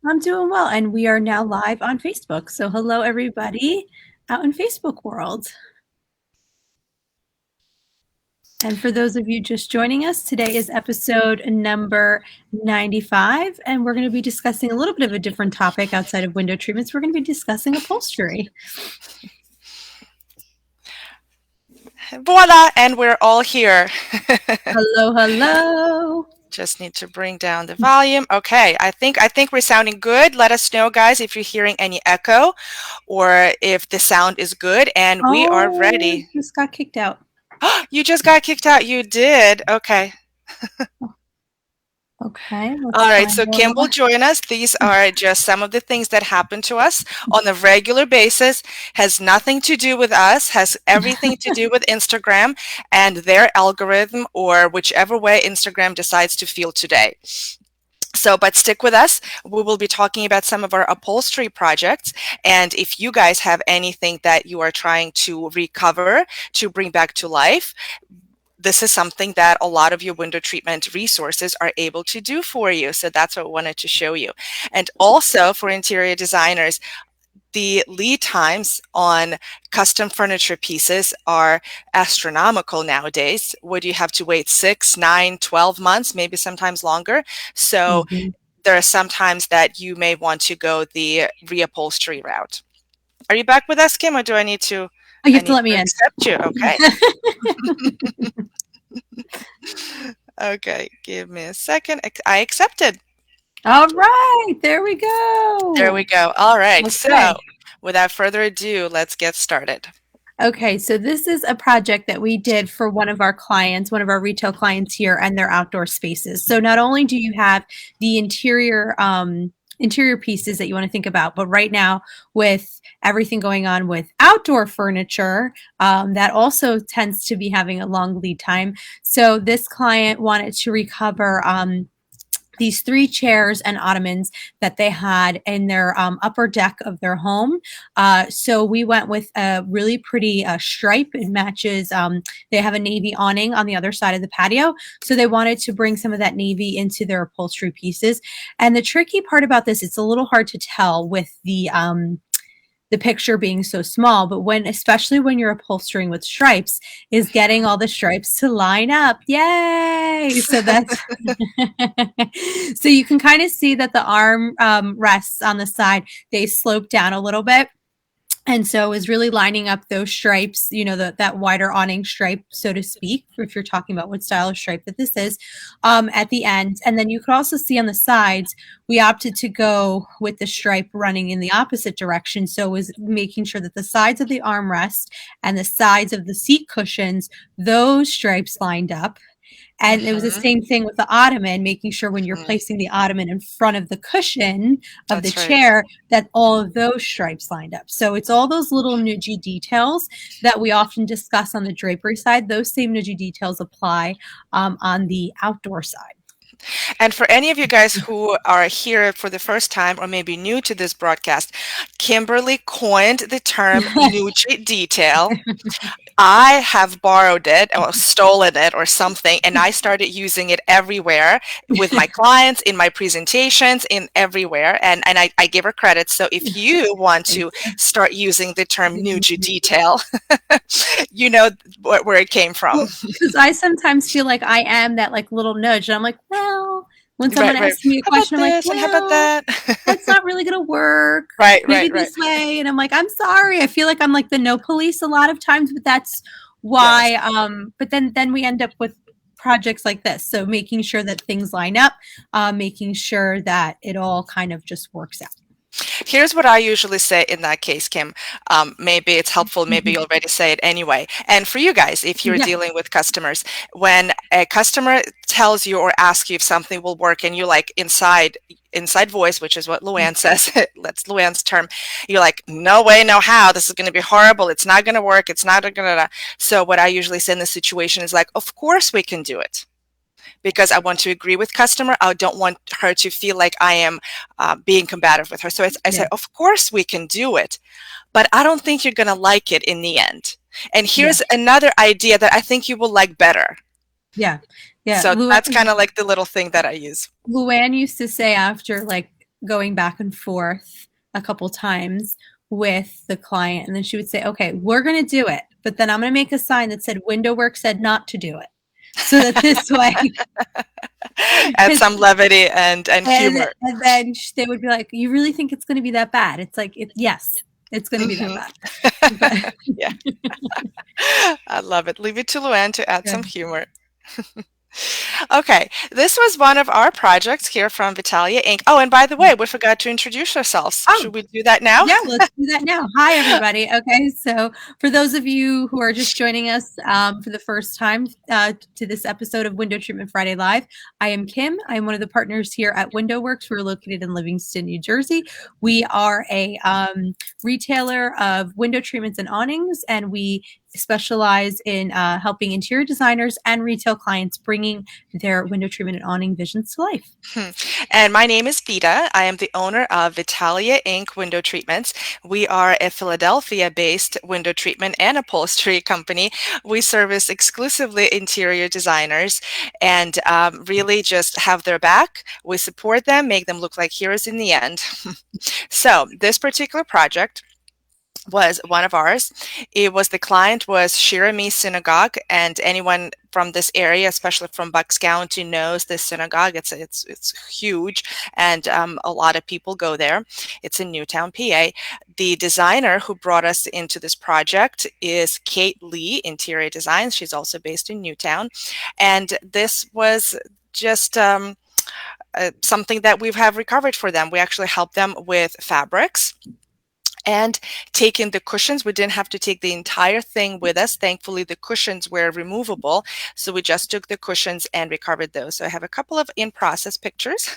I'm doing well, and we are now live on Facebook. So, hello, everybody out in Facebook world. And for those of you just joining us, today is episode number 95, and we're going to be discussing a little bit of a different topic outside of window treatments. We're going to be discussing upholstery. Voila, and we're all here. Hello, hello. Just need to bring down the volume. Okay, I think we're sounding good. Let us know, guys, if you're hearing any echo or if the sound is good, and we are ready. Just got kicked out. You just got kicked out. You did. Okay. Okay. All right, so Kim will join us. These are just some of the things that happen to us on a regular basis. Has nothing to do with us, has everything to do with Instagram and their algorithm, or whichever way Instagram decides to feel today. So, but stick with us. We will be talking about some of our upholstery projects. And if you guys have anything that you are trying to recover, to bring back to life, this is something that a lot of your window treatment resources are able to do for you. So that's what I wanted to show you. And also for interior designers, the lead times on custom furniture pieces are astronomical nowadays. Would you have to wait 6, 9, 12 months, maybe sometimes longer? So there are some times that you may want to go the reupholstery route. Are you back with us, Kim, or do I need to? Oh, you have to let me in. Accept you. Okay. Okay, give me a second. I accepted. All right, there we go. There we go. All right. Okay. So without further ado, let's get started. Okay, so this is a project that we did for one of our clients, one of our retail clients here, and their outdoor spaces. So not only do you have the interior pieces that you want to think about, but right now with everything going on with outdoor furniture, that also tends to be having a long lead time. So this client wanted to recover these 3 chairs and ottomans that they had in their upper deck of their home. So we went with a really pretty stripe. It matches. They have a navy awning on the other side of the patio. So they wanted to bring some of that navy into their upholstery pieces. And the tricky part about this, it's a little hard to tell with the picture being so small, but especially when you're upholstering with stripes, is getting all the stripes to line up. Yay! So that's so you can kind of see that the arm rests on the side, they slope down a little bit. And so it was really lining up those stripes, you know, that wider awning stripe, so to speak, if you're talking about what style of stripe that this is, at the end. And then you could also see on the sides, we opted to go with the stripe running in the opposite direction. So it was making sure that the sides of the armrest and the sides of the seat cushions, those stripes lined up. And it was the same thing with the ottoman, making sure when you're placing the ottoman in front of the cushion of the chair, that all of those stripes lined up. So it's all those little nudgy details that we often discuss on the drapery side. Those same nudgy details apply on the outdoor side. And for any of you guys who are here for the first time or maybe new to this broadcast, Kimberly coined the term nudgy detail. I have borrowed it or stolen it or something, and I started using it everywhere with my clients, in my presentations, in everywhere. And I give her credit. So if you want to start using the term nudgy detail, you know where it came from. Because I sometimes feel like I am that like little nudge. And I'm like, well, when someone asks me a question, I'm like, well, how about that? That's not really going to work. Maybe this way. And I'm like, I'm sorry. I feel like I'm like the no police a lot of times, but that's why. Yes. But then we end up with projects like this. So making sure that things line up, making sure that it all kind of just works out. Here's what I usually say in that case, Kim. Maybe it's helpful. Maybe you already say it anyway. And for you guys, if you're dealing with customers, when a customer tells you or asks you if something will work and you like inside voice, which is what Luann says, that's Luann's term, you're like, no way, no how, this is going to be horrible. It's not going to work. It's not going to. So what I usually say in this situation is like, of course we can do it. Because I want to agree with customer. I don't want her to feel like I am being combative with her. So I say, of course we can do it, but I don't think you're going to like it in the end. And here's another idea that I think you will like better. Yeah. So that's kind of like the little thing that I use. Luann used to say after like going back and forth a couple times with the client, and then she would say, "Okay, we're going to do it, but then I'm going to make a sign that said window work said not to do it." So that this way, Add because some levity and humor. and then they would be like, "You really think it's going to be that bad?" It's like, yes, it's going to be that Mhm. bad. But Yeah, I love it. Leave it to Luann to add yeah. some humor. Okay, this was one of our projects here from Vitalia Inc. Oh, and by the way, we forgot to introduce ourselves. Oh, Should we do that now? yeah, let's do that now. Hi, everybody. Okay, so for those of you who are just joining us for the first time to this episode of Window Treatment Friday Live, I am Kim. I'm one of the partners here at Window Works. We're located in Livingston, New Jersey. We are a retailer of window treatments and awnings, and we specialize in helping interior designers and retail clients bringing their window treatment and awning visions to life. Hmm. And my name is Vita. I am the owner of Vitalia Inc. Window Treatments. We are a Philadelphia-based window treatment and upholstery company. We service exclusively interior designers and really just have their back. We support them, make them look like heroes in the end. So this particular project was one of ours. It was the client was Shirami Synagogue, and anyone from this area, especially from Bucks County, knows this synagogue. It's huge, and a lot of people go there. It's in Newtown, PA. The designer who brought us into this project is Kate Lee, Interior Designs. She's also based in Newtown, and this was just something that we have recovered for them. We actually helped them with fabrics and taking the cushions. We didn't have to take the entire thing with us. Thankfully, the cushions were removable. So we just took the cushions and recovered those. So I have a couple of in-process pictures.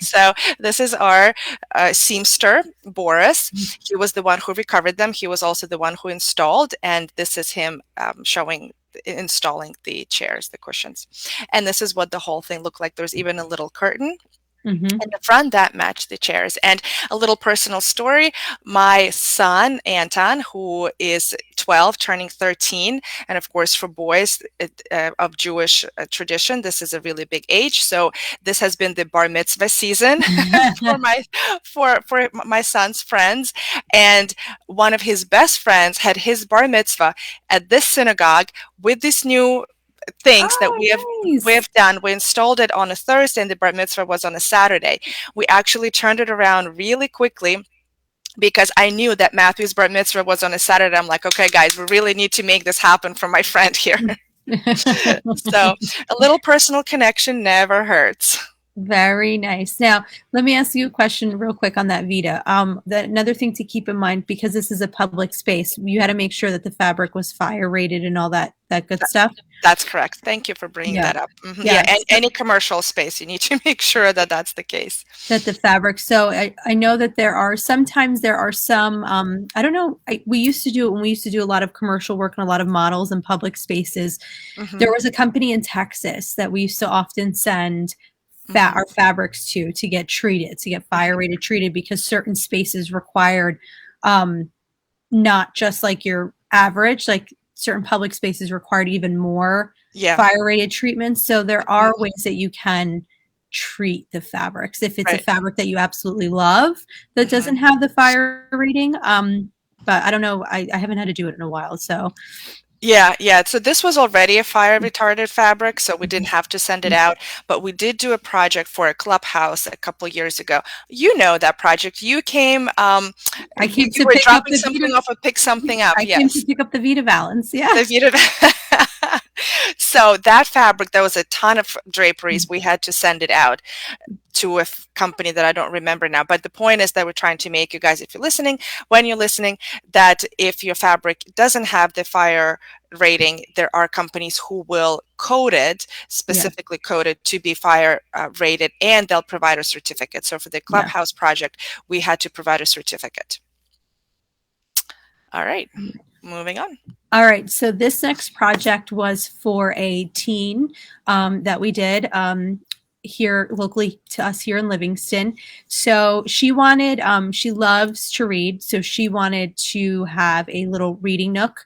So this is our seamster, Boris. He was the one who recovered them. He was also the one who installed. And this is him showing installing the chairs, the cushions. And this is what the whole thing looked like. There's even a little curtain Mm-hmm. in the front that matched the chairs. And a little personal story, my son Anton, who is 12 turning 13, and of course for boys of Jewish tradition, this is a really big age, so this has been the bar mitzvah season for my son's friends. And one of his best friends had his bar mitzvah at this synagogue with this new things that Oh, we nice. have done. We installed it on a Thursday and the bar mitzvah was on a Saturday. We actually turned it around really quickly because I knew that Matthew's bar mitzvah was on a Saturday. I'm like, okay, guys, we really need to make this happen for my friend here. So a little personal connection never hurts. Very nice. Now, let me ask you a question real quick on that Vita. Another thing to keep in mind, because this is a public space, you had to make sure that the fabric was fire rated and all that good stuff. That's correct. Thank you for bringing Yeah. that up. Yeah, Yes. any commercial space, you need to make sure that that's the case. That the fabric. So I know that sometimes there are some, I don't know, we used to do it when we used to do a lot of commercial work and a lot of models in public spaces. Hmm. There was a company in Texas that we used to often send Hmm. our fabrics to get treated, to get fire rated treated, because certain spaces required um, not just like your average, like certain public spaces required even more Yeah. fire rated treatments. So there are Mhm. ways that you can treat the fabrics if it's a Right. fabric that you absolutely love that Mhm. doesn't have the fire rating. But I don't know, I haven't had to do it in a while. So Yeah, yeah. So this was already a fire retardant fabric, so we didn't have to send it out. But we did do a project for a clubhouse a couple years ago. You know that project. You came, I came you to were pick up dropping the Vita. something off and pick something up. I came to Yes. pick up the Vita Valance. Yeah. The Vita. So that fabric, there was a ton of draperies. We had to send it out to a company that I don't remember now. But the point is that we're trying to make you guys, if you're listening, when you're listening, that if your fabric doesn't have the fire rating, there are companies who will code it, Yeah. specifically coded to be fire rated, and they'll provide a certificate. So for the Yeah. Clubhouse project, we had to provide a certificate. All right, moving on. All right. So this next project was for a teen that we did here locally to us here in Livingston. So she wanted, she loves to read. So she wanted to have a little reading nook.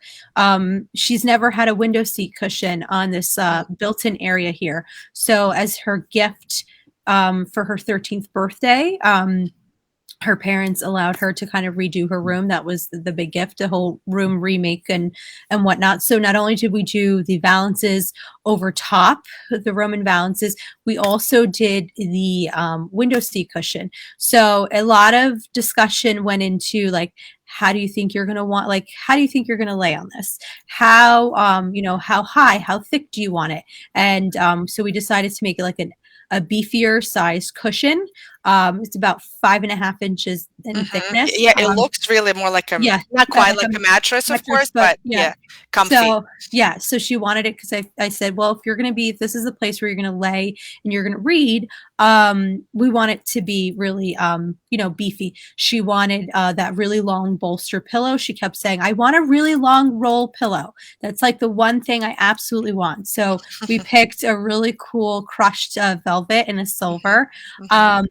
She's never had a window seat cushion on this built-in area here. So as her gift for her 13th birthday. Her parents allowed her to kind of redo her room. That was the big gift, a whole room remake and whatnot. So not only did we do the valances over top, the Roman valances, we also did the window seat cushion. So a lot of discussion went into like, how do you think you're going to want, like, how do you think you're going to lay on this? How, how high, how thick do you want it? And so we decided to make it like a beefier sized cushion. It's about 5.5 inches in thickness. Yeah, it looks really more like a, Yeah, not quite like like a a mattress, of mattress, course, but but yeah. yeah, comfy. So yeah, so she wanted it because I said, well, if you're going to be, if this is the place where you're going to lay and you're going to read, we want it to be really, beefy. She wanted that really long bolster pillow. She kept saying, I want a really long roll pillow. That's like the one thing I absolutely want. So we picked a really cool crushed velvet in a Mhm, silver. mhm. Um,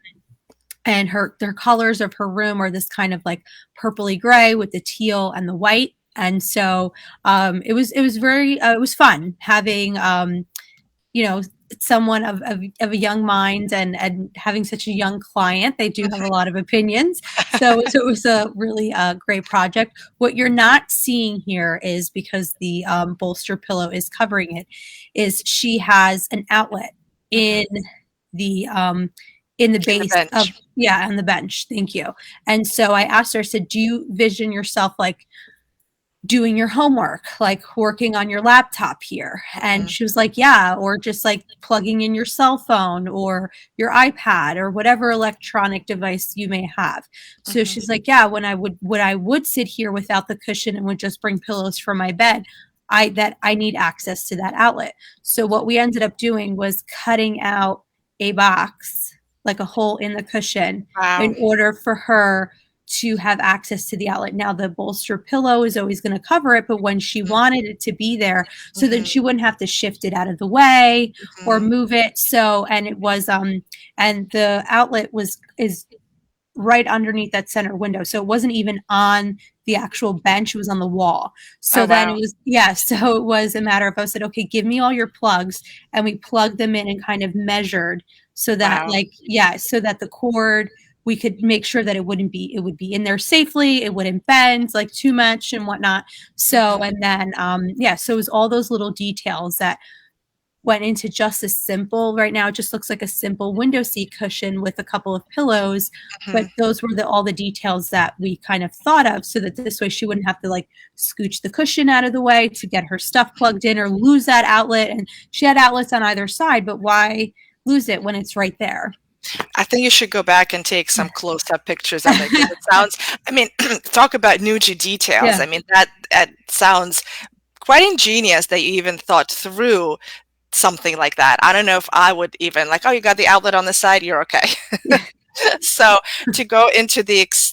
and her colors of her room are this kind of like purpley gray with the teal and the white. And so it was very it was fun having you know someone of a young mind and having such a young client. They do have a lot of opinions, so it was a really great project. What you're not seeing here is, because the bolster pillow is covering it, is she has an outlet Mhm. in the um, in the In the base of, bench. yeah, on the bench. Thank you. And so I asked her, I said, do you vision yourself like doing your homework, like working on your laptop here? And Mhm, she was like, yeah, or just like plugging in your cell phone or your iPad or whatever electronic device you may have. So mhm. she's like, yeah, when I would sit here without the cushion and would just bring pillows for my bed, I need access to that outlet. So what we ended up doing was cutting out a box, like a hole in the cushion, in Wow. order for her to have access to the outlet. Now, the bolster pillow is always going to cover it, but when she Mhm, wanted it to be there, so that mhm, she wouldn't have to shift it out of the way or mhm. move it. So, and it was, and the outlet is right underneath that center window. So it wasn't even on the actual bench, it was on the wall. Oh, So then wow. it was, yeah, so it was a matter of, I said, okay, give me all your plugs. And we plugged them in and kind of measured so that, Wow. like, yeah, so that the cord, we could make sure that it would be in there safely, it wouldn't bend like too much and whatnot. So, Mhm, and then, yeah, so it was all those little details that went into just a simple, right now it just looks like a simple window seat cushion with a couple of pillows, but mhm. those were all the details that we kind of thought of, so that this way she wouldn't have to like scooch the cushion out of the way to get her stuff plugged in or lose that outlet. And she had outlets on either side, but why lose it when it's right there? I think you should go back and take some close-up pictures of it, because it sounds, I mean, talk about Nuji details. Yeah. I mean, that sounds quite ingenious that you even thought through something like that. I don't know if I would even like, "Oh, you got the outlet on the side, you're okay." Yeah. So, to go into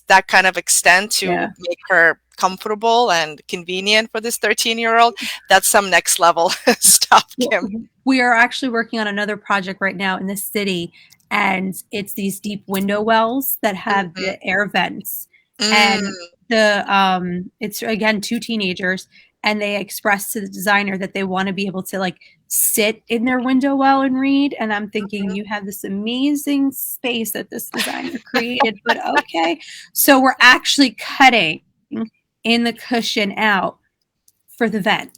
that kind of extent to Yeah. make her comfortable and convenient for this 13-year-old, that's some next level stuff, Well, Kim. we are actually working on another project right now in the city, and it's these deep window wells that have Mhm. the air vents. And Mm, it's again two teenagers, and they expressed to the designer that they want to be able to like sit in their window well and read. And I'm thinking, mhm. you have this amazing space that this designer created, but okay. So we're actually cutting in the cushion out for the vent.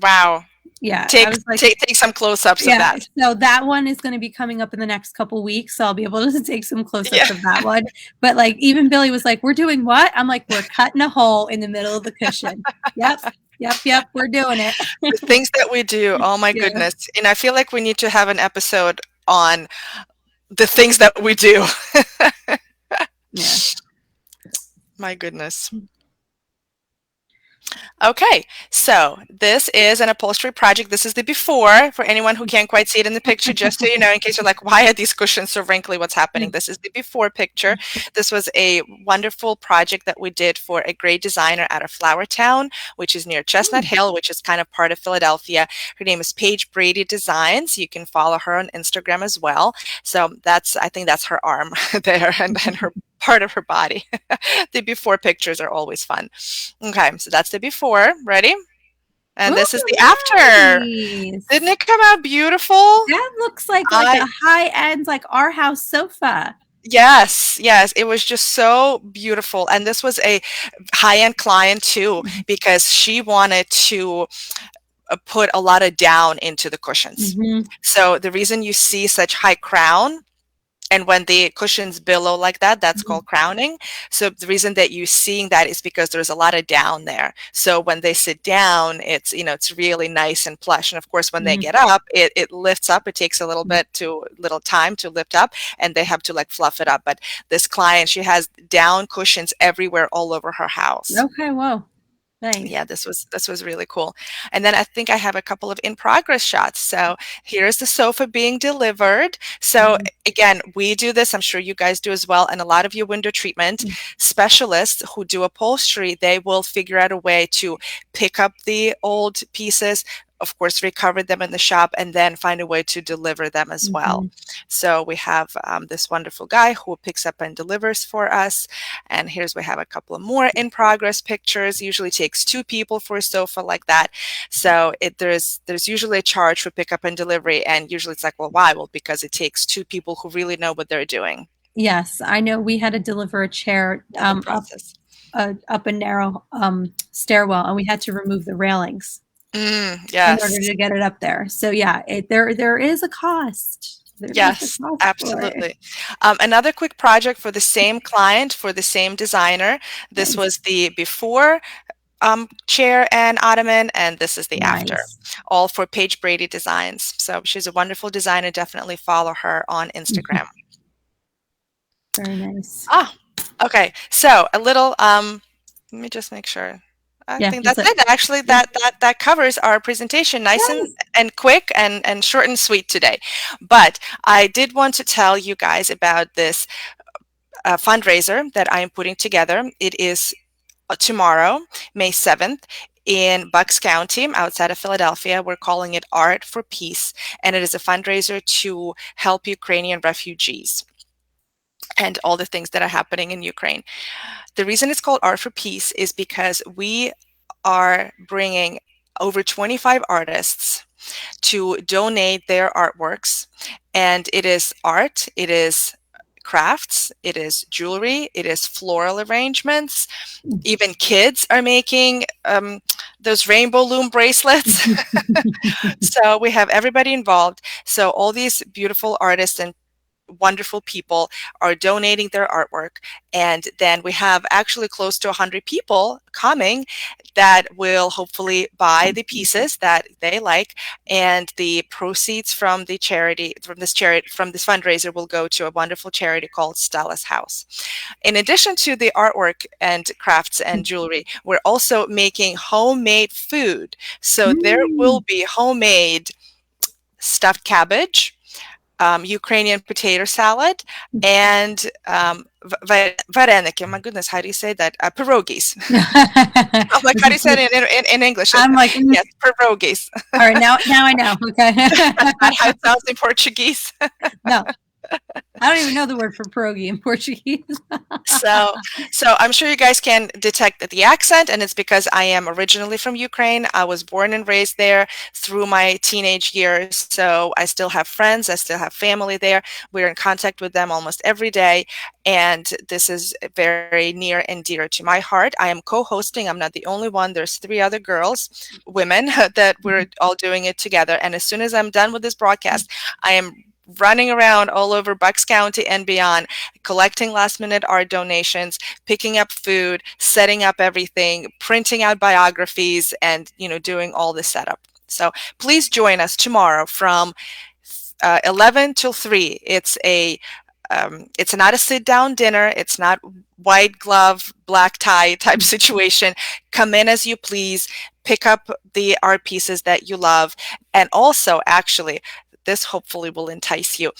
Wow. Yeah, I Take was like, take take some close-ups of yeah, that. so that one is gonna be coming up in the next couple weeks, so I'll be able to take some Yeah. close-ups of that one. But, like, even Billy was like, "We're doing what?" I'm like, "We're cutting a hole in the middle of the cushion." Yep, yep, we're doing it. The things that we do, oh my Yeah, goodness. And I feel like we need to have an episode on the things that we do. yeah. My goodness. Okay, so this is an upholstery project. This is the before for anyone who can't quite see it in the picture, just so you know, in case you're like, why are these cushions so wrinkly? What's happening? This is the before picture. This was a wonderful project that we did for a great designer out of Flowertown, which is near Chestnut Mm, Hill, which is kind of part of Philadelphia. Her name is Paige Brady Designs. You can follow her on Instagram as well. So I think that's her arm there, and then her part of her body. The before pictures are always fun. Okay, so that's the before. Ready? And this is the Oh, after. Didn't nice. it come out beautiful? That looks like I a high end, like our house sofa. Yes, yes, it was just so beautiful. And this was a high-end client too, because she wanted to put a lot of down into the cushions. Mm-hmm. So the reason you see such high crown, and when the cushions billow like that, that's called crowning. So the reason that you're seeing that is because there's a lot of down there. So when they sit down, it's, it's really nice and plush. And of course, when they Mm-hmm. get up, it lifts up. It takes a little time to lift up, and they have to like fluff it up. But this client, she has down cushions everywhere all over her house. Okay, whoa. Yeah, Nice. this was really cool. And then I think I have a couple of in progress shots. So here's the sofa being delivered. So Mhm. again, we do this, I'm sure you guys do as well, and a lot of your window treatment specialists who do upholstery, they will figure out a way to pick up the old pieces, of course, recover them in the shop, and then find a way to deliver them as well. Mhm. So we have this wonderful guy who picks up and delivers for us. And here's we have a couple of more in progress pictures. Usually takes two people for a sofa like that. So there's usually a charge for pickup and delivery, and usually it's like, well, why? Well, because it takes two people who really know what they're doing. Yes, I know we had to deliver a chair Another up process. up a narrow stairwell, and we had to remove the railings in order Yes. to get it up there. So yeah, there is a cost. There is a Yes, cost for it. absolutely. Another quick project for the same client, for the same designer. This Nice, was the before chair and ottoman, and this is the after, nice. all for Paige Brady Designs. So she's a wonderful designer. Definitely follow her on Mhm. Instagram. Very nice. Ah, okay. So a little, let me just make sure. I Yeah, think that's that's it. it. Actually, Yeah. that covers our presentation, nice Nice. and quick and short and sweet today. But I did want to tell you guys about this fundraiser that I am putting together. It is tomorrow, May 7th, in Bucks County, outside of Philadelphia. We're calling it Art for Peace, and it is a fundraiser to help Ukrainian refugees and all the things that are happening in Ukraine. The reason it's called Art for Peace is because we are bringing over 25 artists to donate their artworks, and it is art, it is crafts, it is jewelry, it is floral arrangements. Even kids are making those rainbow loom bracelets. So we have everybody involved. So all these beautiful artists and wonderful people are donating their artwork. And then we have actually close to 100 people coming that will hopefully buy the pieces that they like. And the proceeds from the from this fundraiser will go to a wonderful charity called Stella's House. In addition to the artwork and crafts and jewelry, we're also making homemade food. So there will Mm. be homemade stuffed cabbage, Ukrainian potato salad, and vareniki. My goodness, how do you say that? Pierogies. I'm like, how do you say it in English? I'm like, Yes, pierogies. all right, now I know. Okay. That's not how it sounds in Portuguese. No, I don't even know the word for pierogi in Portuguese. So, so I'm sure you guys can detect the accent, and it's because I am originally from Ukraine. I was born and raised there through my teenage years, so I still have friends, I still have family there. We're in contact with them almost every day, and this is very near and dear to my heart. I am co-hosting. I'm not the only one. There's three other girls, women, that we're all doing it together. And as soon as I'm done with this broadcast, I am running around all over Bucks County and beyond, collecting last minute art donations, picking up food, setting up everything, printing out biographies, and doing all the setup. So please join us tomorrow from 11 till 3. It's not a sit down dinner. It's not white glove, black tie type situation. Come in as you please, pick up the art pieces that you love. And also, actually, this hopefully will entice you.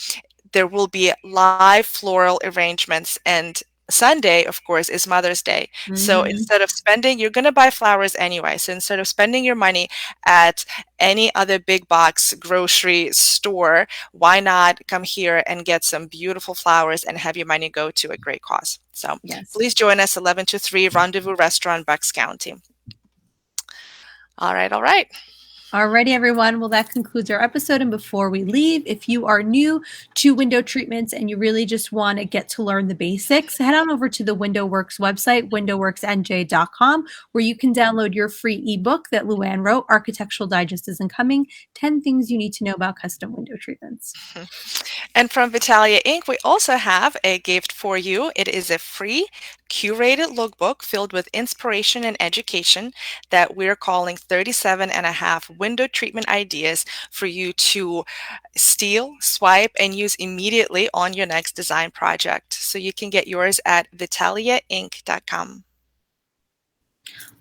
There will be live floral arrangements, and Sunday, of course, is Mother's Day. So Mhm. instead of spending, you're going to buy flowers anyway. So instead of spending your money at any other big box grocery store, why not come here and get some beautiful flowers and have your money go to a great cause? So Yes. please join us 11 to 3, Rendezvous Restaurant, Bucks County. All right, all right. Alrighty, everyone. Well, that concludes our episode. And before we leave, if you are new to window treatments and you really just want to get to learn the basics, head on over to the WindowWorks website, windowworksnj.com, where you can download your free ebook that Luann wrote, Architectural Digest Isn't Coming, 10 Things You Need to Know About Custom Window Treatments. And from Vitalia Inc., we also have a gift for you. It is a free curated lookbook filled with inspiration and education that we're calling 37 and a half window treatment ideas for you to steal, swipe, and use immediately on your next design project. So you can get yours at vitaliainc.com.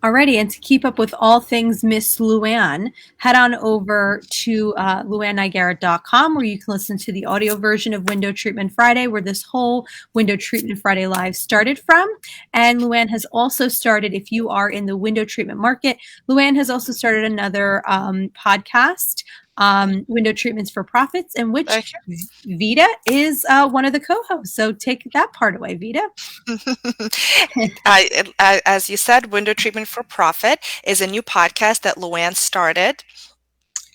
Alrighty, and to keep up with all things Miss Luann, head on over to luannnigarrett.com, where you can listen to the audio version of Window Treatment Friday, where this whole Window Treatment Friday Live started from. And Luann has also started, if you are in the window treatment market, Luann has also started another podcast, Window Treatments for Profits, in which Vita is one of the co-hosts. So take that part away, Vita. As you said, Window Treatment for Profit is a new podcast that Luann started.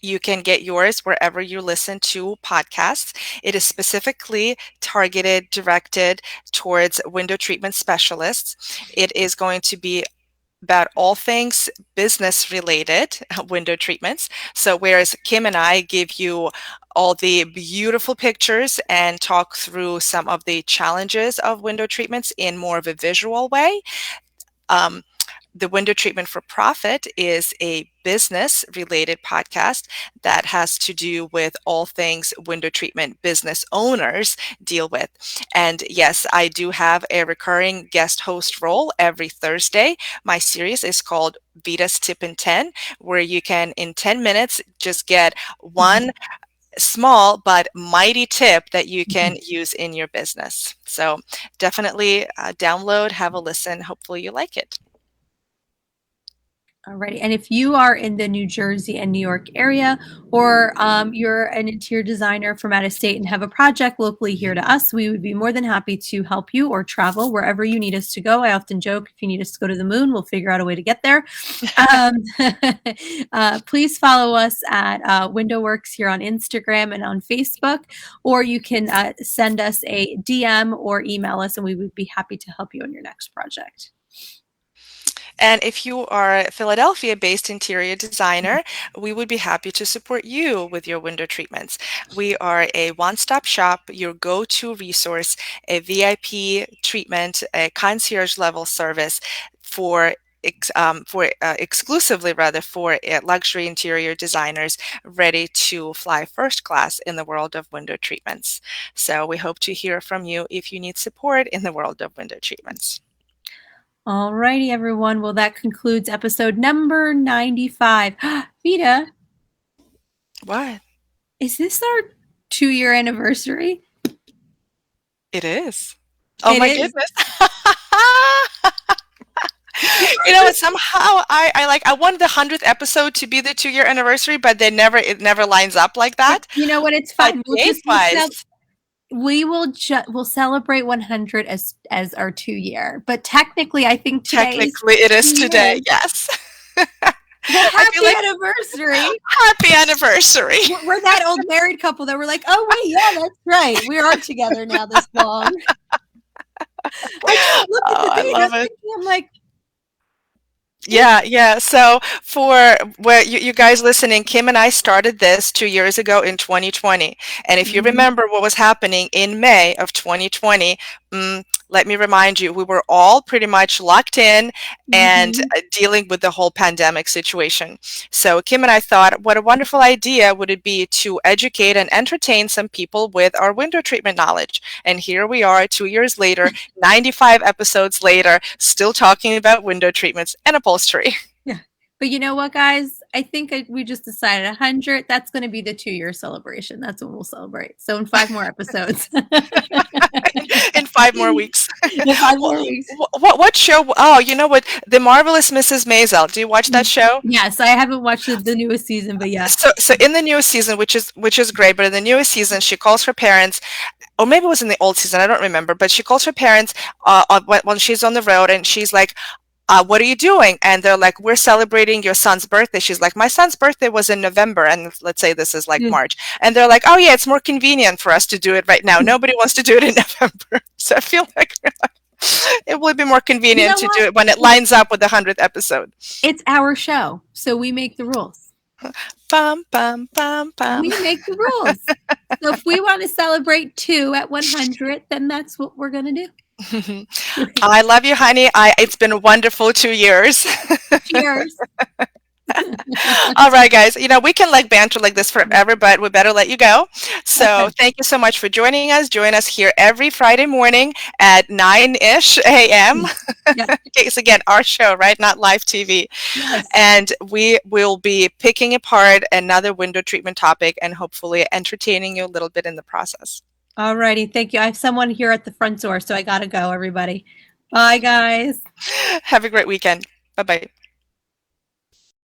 You can get yours wherever you listen to podcasts. It is specifically targeted, directed towards window treatment specialists. It is going to be about all things business related window treatments. So whereas Kim and I give you all the beautiful pictures and talk through some of the challenges of window treatments in more of a visual way, the Window Treatment for Profit is a business related podcast that has to do with all things window treatment business owners deal with. And yes, I do have a recurring guest host role every Thursday. My series is called Vita's Tip in 10, where you can, in 10 minutes, just get one small but mighty tip that you can use in your business. So definitely download, have a listen. Hopefully you like it. Alrighty, and if you are in the New Jersey and New York area, or you're an interior designer from out of state and have a project locally here to us, we would be more than happy to help you or travel wherever you need us to go. I often joke, if you need us to go to the moon, we'll figure out a way to get there. Please follow us at WindowWorks here on Instagram and on Facebook, or you can send us a DM or email us, and we would be happy to help you on your next project. And if you are a Philadelphia-based interior designer, we would be happy to support you with your window treatments. We are a one-stop shop, your go-to resource, a VIP treatment, a concierge level service for exclusively rather for luxury interior designers ready to fly first class in the world of window treatments. So we hope to hear from you if you need support in the world of window treatments. All righty, everyone. Well, that concludes episode number 95. Vita. What? Is this our 2-year anniversary? It is. Oh, my goodness. You know what? Somehow I wanted the 100th episode to be the 2-year anniversary, but it never lines up like that. You know what? It's fine. We'll celebrate 100 as our 2-year, but technically, I think it is today. Yes. Well, happy anniversary! Happy anniversary! We're that old married couple that we're like, oh wait, yeah, that's right. We are together now this long. I just look at the date. I love it. I'm like. Yeah. So for you guys listening, Kim and I started this 2 years ago in 2020. And if you remember what was happening in May of 2020, let me remind you, we were all pretty much locked in and dealing with the whole pandemic situation. So Kim and I thought, what a wonderful idea would it be to educate and entertain some people with our window treatment knowledge. And here we are 2 years later, 95 episodes later, still talking about window treatments and upholstery. Yeah. But you know what, guys? I think we just decided 100. That's going to be the 2-year celebration. That's when we'll celebrate. So in 5 more episodes. In 5 more weeks. In 5 more weeks. What show? Oh, you know what? The Marvelous Mrs. Maisel. Do you watch that show? Yes, I haven't watched the newest season, but yeah. So in the newest season, which is great, but in the newest season, she calls her parents, or maybe it was in the old season, I don't remember, but she calls her parents when she's on the road, and she's like, what are you doing? And they're like, we're celebrating your son's birthday. She's like, my son's birthday was in November. And let's say this is like Yeah. March. And they're like, oh, yeah, it's more convenient for us to do it right now. Nobody wants to do it in November. So I feel like it would be more You convenient know to do what? it when it lines up with the 100th episode. It's our show, so we make the rules. Bum, bum, bum, bum. We make the rules. So if we want to celebrate 2 at 100, then that's what we're going to do. I love you, honey. It's been a wonderful 2 years. Cheers. All right, guys. We can like banter like this forever, but we better let you go. So Okay. thank you so much for joining us. Join us here every Friday morning at 9-ish a.m. Yeah. Okay, so again, our show, right? Not live TV. Yes. And we will be picking apart another window treatment topic and hopefully entertaining you a little bit in the process. All righty. Thank you. I have someone here at the front door, so I got to go, everybody. Bye, guys. Have a great weekend. Bye-bye.